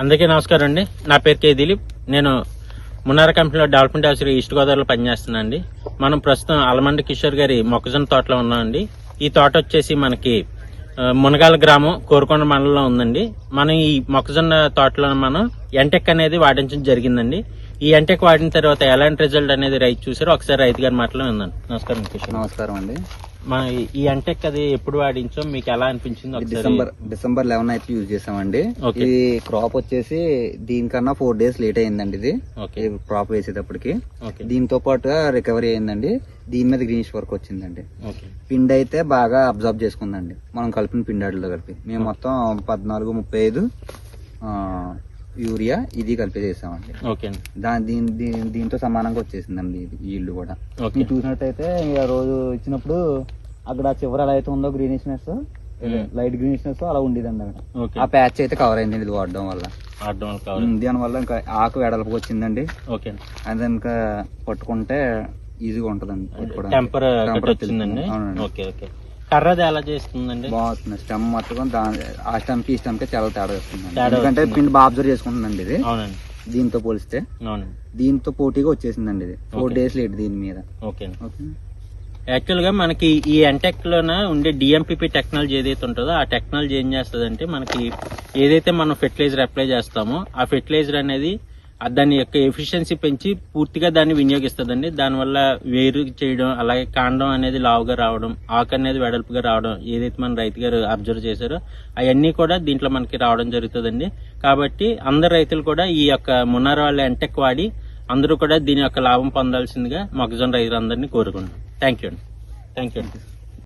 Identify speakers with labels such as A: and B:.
A: అందరికీ నమస్కారం అండి. నా పేరు కే దిలీప్. నేను మున్నార కంపెనీలో డెవలప్మెంట్ ఆఫీసర్ ఈస్ట్ గోదావరిలో పనిచేస్తున్నాను అండి. మనం ప్రస్తుతం అలమండి కిషోర్ గారి మొక్కజొన్న తోటలో ఉన్నామండి. ఈ తోట వచ్చేసి మనకి మునగాల గ్రామం కోరుకొండ మండలంలో ఉందండి. మనం ఈ మొక్కజొన్న తోటలో మనం ఎంటెక్ అనేది వాడించడం జరిగిందండి. ఈ ఎంటెక్ వాడిన తర్వాత ఎలాంటి రిజల్ట్ అనేది రైతు చూసారో ఒకసారి రైతు గారి మాటలో విన్నాను. నమస్కారం కిషోర్.
B: నమస్కారం అండి.
A: మన ఈ ఎంటెక్ అది ఎప్పుడు వాడించాం, మీకు ఎలా అనిపించింది?
B: డిసెంబర్ 11 అయితే యూజ్ చేసామండి. ఇది క్రాప్ వచ్చేసి దీనికన్నా 4 days లేట్ అయిందండి. ఇది క్రాప్ వేసేటప్పటికి దీంతో పాటుగా రికవరీ అయిందండి. దీని మీద గ్రీనిష్ వర్క్ వచ్చిందండి. పిండి అయితే బాగా అబ్జర్వ్ చేసుకుందండి. మనం కలిపిన పిండాడిలో కలిపి మేము మొత్తం 14-35 యూరియా ఇది కలిపి చేసామండి. దీంతో సమానంగా వచ్చేసిందండి ఈల్డ్ కూడా. మీరు చూసినట్టయితే ఆ రోజు ఇచ్చినప్పుడు అక్కడ చివరి ఎలా అయితే ఉందో గ్రీనిష్నెస్, లైట్ గ్రీనిష్నెస్ అలా ఉండేదండి అక్కడ. ఆ ప్యాచ్ అయితే కవర్ అయింది ఇది వాడడం వల్ల. దానివల్ల ఇంకా ఆకు వెడల్పుకి వచ్చిందండి. అది ఇంకా పట్టుకుంటే ఈజీగా ఉంటదండి పట్టుకోవడానికి.
A: కర్రది ఎలా చేస్తుందండి?
B: బాగుంటుంది. స్టెమ్ మొత్తం ఆ స్టెమ్ కి ఈ స్టెమ్ కి చాలా తేడా వస్తుంది. ఎందుకంటే పిండి బాగా అబ్జర్వ్ చేసుకుంటుందండి ఇది. దీంతో పోలిస్తే దీంతో పోటీగా వచ్చేసిందండి. ఇది 4 days లేట్ దీని మీద.
A: యాక్చువల్ గా మనకి ఈ ఎంటెక్ లోన ఉండే డిఎంపిపి టెక్నాలజీ ఏదైతే ఉంటుందో ఆ టెక్నాలజీ ఏం చేస్తుంది అంటే మనకి ఏదైతే మనం ఫెర్టిలైజర్ అప్లై చేస్తామో ఆ ఫెర్టిలైజర్ అనేది దాని యొక్క ఎఫిషియన్సీ పెంచి పూర్తిగా దాన్ని వినియోగిస్తుందండి. దానివల్ల వేరు చేయడం, అలాగే కాండం అనేది లావుగా రావడం, ఆకు అనేది వెడల్పుగా రావడం ఏదైతే మన రైతు గారు అబ్జర్వ్ చేశారో అవన్నీ కూడా దీంట్లో మనకి రావడం జరుగుతుందండి. కాబట్టి అందరు రైతులు కూడా ఈ యొక్క మున్నార వాళ్ళ ఎంటెక్ వాడి అందరూ కూడా దీని యొక్క లాభం పొందాల్సిందిగా మొక్కజొన్న రైతులందరినీ కోరుకుంటున్నాం. థ్యాంక్ యూ అండి.